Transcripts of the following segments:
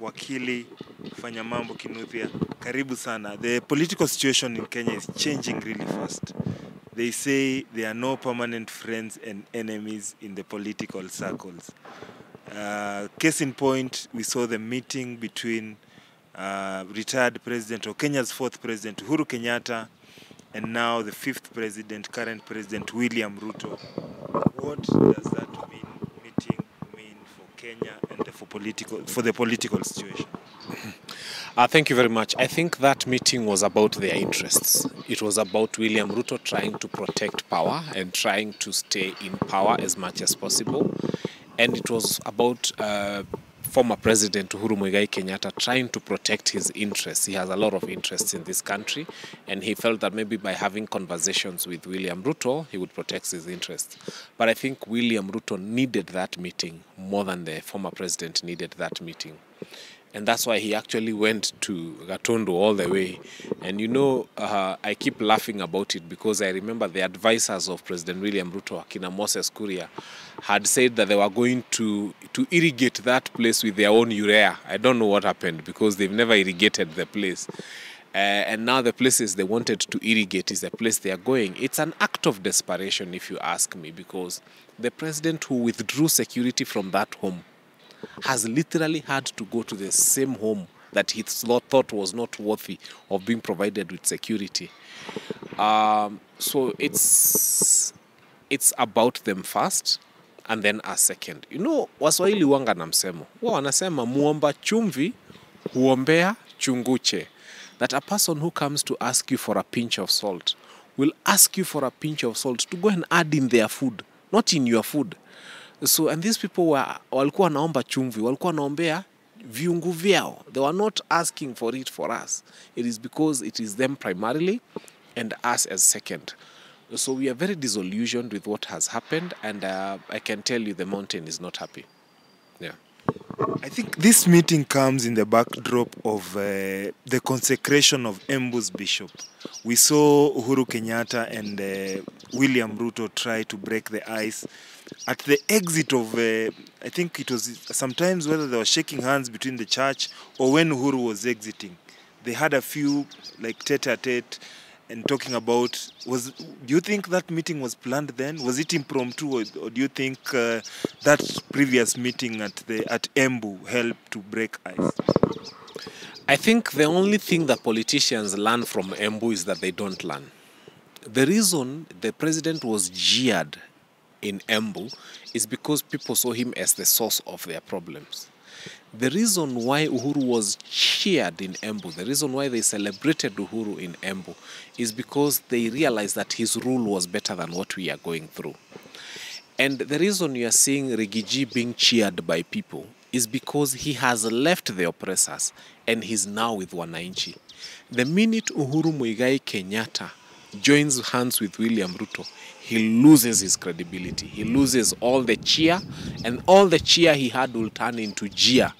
wakili FanyaMambo Kinuthia, karibu sana. The political situation in Kenya is changing really fast. They say there are no permanent friends and enemies in the political circles. Case in point, we saw the meeting between retired president, or Kenya's fourth president, Uhuru Kenyatta, and now the fifth president, current president, William Ruto. What does that meeting mean for Kenya and for the political situation? Thank you very much. I think that meeting was about their interests. It was about William Ruto trying to protect power and trying to stay in power as much as possible. And it was about former President Uhuru Kenyatta trying to protect his interests. He has a lot of interests in this country, and he felt that maybe by having conversations with William Ruto, he would protect his interests. But I think William Ruto needed that meeting more than the former president needed that meeting. And that's why he actually went to Gatundu all the way. And you know, I keep laughing about it because I remember the advisors of President William Ruto, Akina Moses Kuria, had said that they were going to irrigate that place with their own urea. I don't know what happened because they've never irrigated the place. And now the places they wanted to irrigate is the place they are going. It's an act of desperation, if you ask me, because the president who withdrew security from that home has literally had to go to the same home that he thought was not worthy of being provided with security. So it's about them first and then a second. You know, Waswahili wanga na msemo. Wanasema muomba chumvi huombea chunguche. That a person who comes to ask you for a pinch of salt will ask you for a pinch of salt to go and add in their food, not in your food. So, and these people walikuwa naomba chumvi, walikuwa naombea viungu vyao. They were not asking for it for us. It is because it is them primarily and us as second. So we are very disillusioned with what has happened, and I can tell you the mountain is not happy. Yeah. I think this meeting comes in the backdrop of the consecration of Embu's bishop. We saw Uhuru Kenyatta and William Ruto try to break the ice at the exit of, I think it was sometimes whether they were shaking hands between the church or when Uhuru was exiting. They had a few like tete-a-tete and talking about, do you think that meeting was planned then? Was it impromptu, or do you think that previous meeting at Embu helped to break ice? I think the only thing that politicians learn from Embu is that they don't learn. The reason the president was jeered in Embu is because people saw him as the source of their problems. The reason why Uhuru was cheered in Embu, the reason why they celebrated Uhuru in Embu, is because they realized that his rule was better than what we are going through. And the reason you are seeing Rigiji being cheered by people is because he has left the oppressors and he's now with Wananchi. The minute Uhuru Kenyatta joins hands with William Ruto, he loses his credibility. He loses all the cheer, and all the cheer he had will turn into jeer.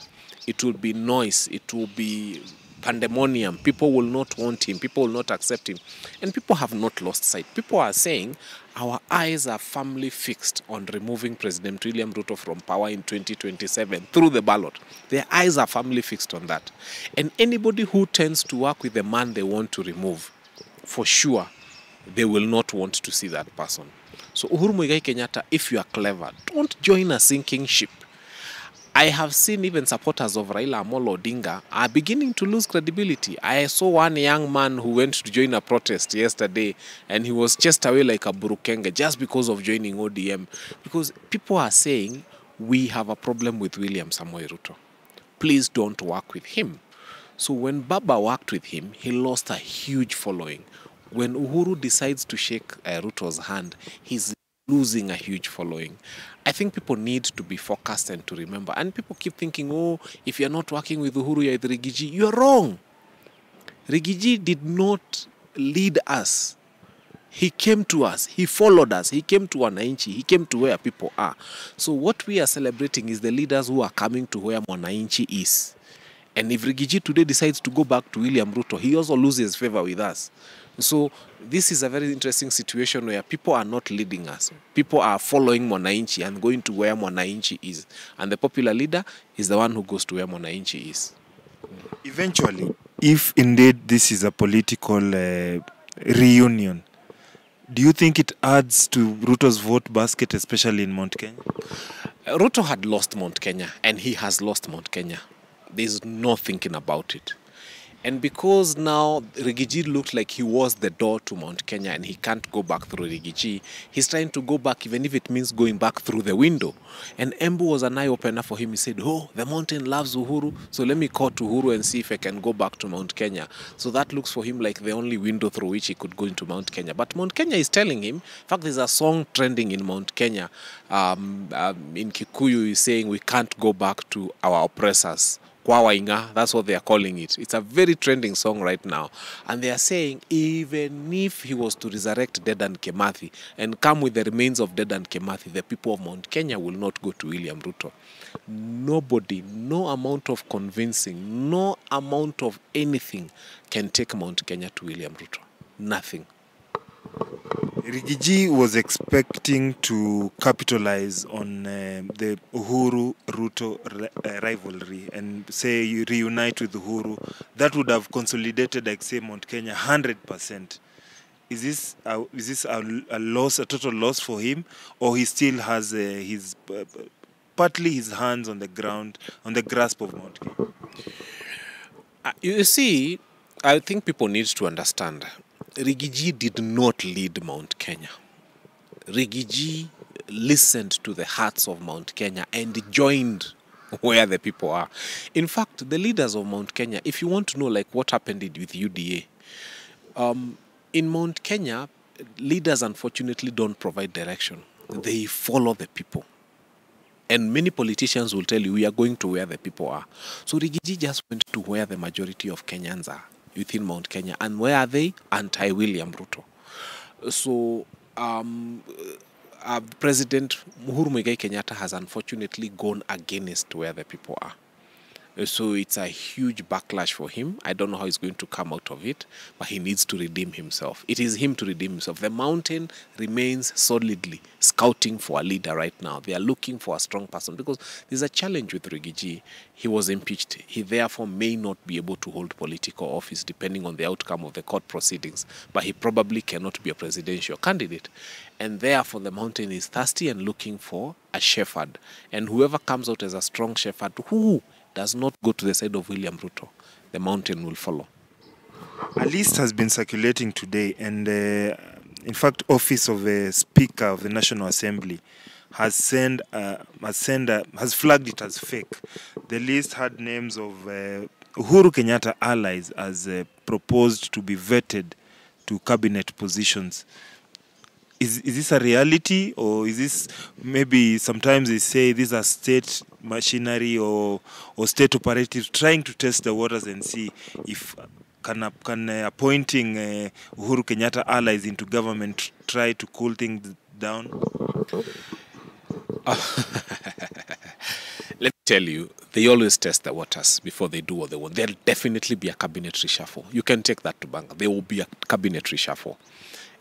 It will be noise. It will be pandemonium. People will not want him. People will not accept him. And people have not lost sight. People are saying our eyes are firmly fixed on removing President William Ruto from power in 2027 through the ballot. Their eyes are firmly fixed on that. And anybody who tends to work with the man they want to remove, for sure, they will not want to see that person. So Uhuru Kenyatta, if you are clever, don't join a sinking ship. I have seen even supporters of Raila Amolo Odinga are beginning to lose credibility. I saw one young man who went to join a protest yesterday and he was chased away like a burukenge just because of joining ODM. Because people are saying, we have a problem with William Samoei Ruto. Please don't work with him. So when Baba worked with him, he lost a huge following. When Uhuru decides to shake Ruto's hand, he's losing a huge following. I think people need to be focused and to remember. And people keep thinking, oh, if you're not working with Uhuru, you're with Rigiji. You're wrong. Rigiji did not lead us. He came to us. He followed us. He came to Wananchi. He came to where people are. So what we are celebrating is the leaders who are coming to where Wananchi is. And if Rigiji today decides to go back to William Ruto, he also loses favor with us. So this is a very interesting situation where people are not leading us. People are following Mwananchi and going to where Mwananchi is. And the popular leader is the one who goes to where Mwananchi is. Eventually, if indeed this is a political reunion, do you think it adds to Ruto's vote basket, especially in Mount Kenya? Ruto had lost Mount Kenya, and he has lost Mount Kenya. There's no thinking about it. And because now Rigiji looked like he was the door to Mount Kenya and he can't go back through Rigiji, he's trying to go back even if it means going back through the window. And Embu was an eye-opener for him. He said, oh, the mountain loves Uhuru, so let me call to Uhuru and see if I can go back to Mount Kenya. So that looks for him like the only window through which he could go into Mount Kenya. But Mount Kenya is telling him, in fact, there's a song trending in Mount Kenya. In Kikuyu is saying, we can't go back to our oppressors. Kwawainga, that's what they are calling it. It's a very trending song right now. And they are saying even if he was to resurrect Dedan Kimathi and come with the remains of Dedan Kimathi, the people of Mount Kenya will not go to William Ruto. Nobody, no amount of convincing, no amount of anything can take Mount Kenya to William Ruto. Nothing. Rigiji was expecting to capitalize on the Uhuru-Ruto rivalry and say reunite with Uhuru. That would have consolidated, like say, Mount Kenya 100%. Is this a loss, a total loss for him, or he still has his partly his hands on the ground, on the grasp of Mount Kenya? You see, I think people need to understand. Rigiji did not lead Mount Kenya. Rigiji listened to the hearts of Mount Kenya and joined where the people are. In fact, the leaders of Mount Kenya, if you want to know like what happened with UDA, in Mount Kenya, leaders unfortunately don't provide direction. They follow the people. And many politicians will tell you, we are going to where the people are. So Rigiji just went to where the majority of Kenyans are, within Mount Kenya. And where are they? Anti-William Ruto. So President Uhuru Muigai Kenyatta has unfortunately gone against where the people are. So it's a huge backlash for him. I don't know how he's going to come out of it, but he needs to redeem himself. It is him to redeem himself. The mountain remains solidly scouting for a leader right now. They are looking for a strong person because there's a challenge with Rigiji. He was impeached. He therefore may not be able to hold political office depending on the outcome of the court proceedings, but he probably cannot be a presidential candidate. And therefore the mountain is thirsty and looking for a shepherd. And whoever comes out as a strong shepherd, who does not go to the side of William Ruto, the mountain will follow. A list has been circulating today, and in fact, Office of the Speaker of the National Assembly has flagged it as fake. The list had names of Uhuru Kenyatta allies as proposed to be vetted to cabinet positions. Is this a reality, or is this maybe sometimes they say these are state machinery or state operatives trying to test the waters and see if can appointing Uhuru Kenyatta allies into government try to cool things down? Let me tell you, they always test the waters before they do what they want. There'll definitely be a cabinet reshuffle. You can take that to bank. There will be a cabinet reshuffle.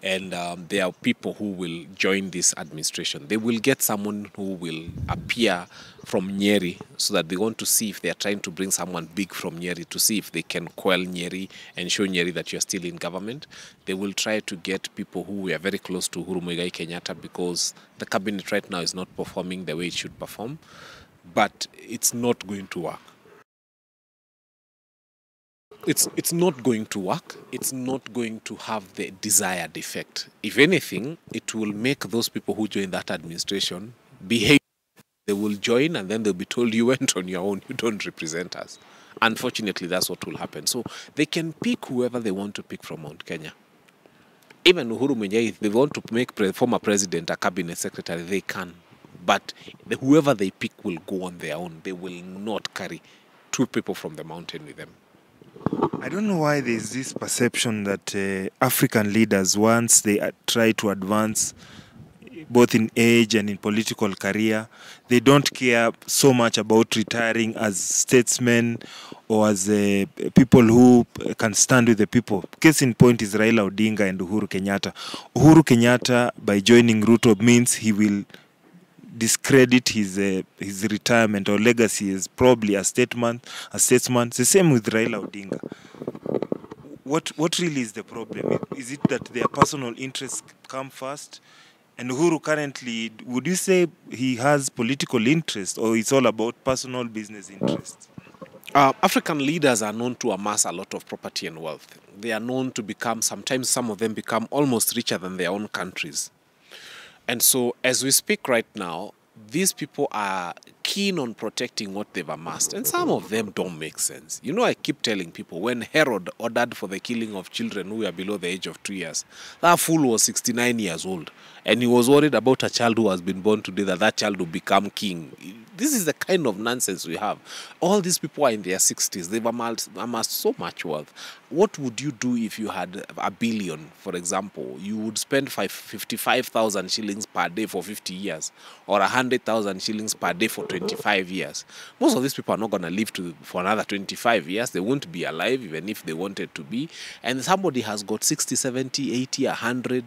And there are people who will join this administration. They will get someone who will appear from Nyeri so that they want to see if they are trying to bring someone big from Nyeri to see if they can quell Nyeri and show Nyeri that you're still in government. They will try to get people who are very close to Uhuru Muigai Kenyatta because the cabinet right now is not performing the way it should perform. But it's not going to work. It's not going to work. It's not going to have the desired effect. If anything, it will make those people who join that administration behave. They will join and then they'll be told, you went on your own, you don't represent us. Unfortunately, that's what will happen. So they can pick whoever they want to pick from Mount Kenya. Even Uhuru Muigai, if they want to make former president a cabinet secretary, they can. But whoever they pick will go on their own. They will not carry two people from the mountain with them. I don't know why there's this perception that African leaders, once they try to advance both in age and in political career. They don't care so much about retiring as statesmen or as people who can stand with the people. Case in point is Raila Odinga and Uhuru Kenyatta. Uhuru Kenyatta, by joining RUTO, means he will discredit his retirement or legacy as probably a statesman. It's the same with Raila Odinga. What really is the problem? Is it that their personal interests come first? And Uhuru currently, would you say he has political interest, or it's all about personal business interests? African leaders are known to amass a lot of property and wealth. They are known to become, sometimes some of them become almost richer than their own countries. And so as we speak right now, these people are keen on protecting what they've amassed, and some of them don't make sense. You know, I keep telling people, when Herod ordered for the killing of children who were below the age of 2 years, that fool was 69 years old, and he was worried about a child who has been born today, that child will become king. This is the kind of nonsense we have. All these people are in their 60s. They've amassed so much wealth. What would you do if you had a billion, for example? You would spend 55,000 shillings per day for 50 years, or 100,000 shillings per day for 25 years. Most of these people are not going to live for another 25 years. They won't be alive even if they wanted to be. And somebody has got 60, 70, 80, 100,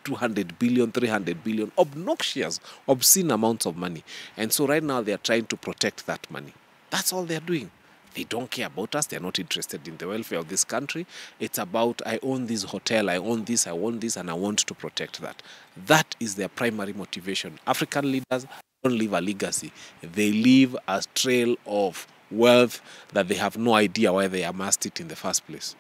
200 billion, 300 billion, obnoxious, obscene amounts of money. And so right now they are trying to protect that money. That's all they're doing. They don't care about us. They're not interested in the welfare of this country. It's about, I own this hotel, I own this, and I want to protect that. That is their primary motivation. African leaders don't leave a legacy. They leave a trail of wealth that they have no idea why they amassed it in the first place.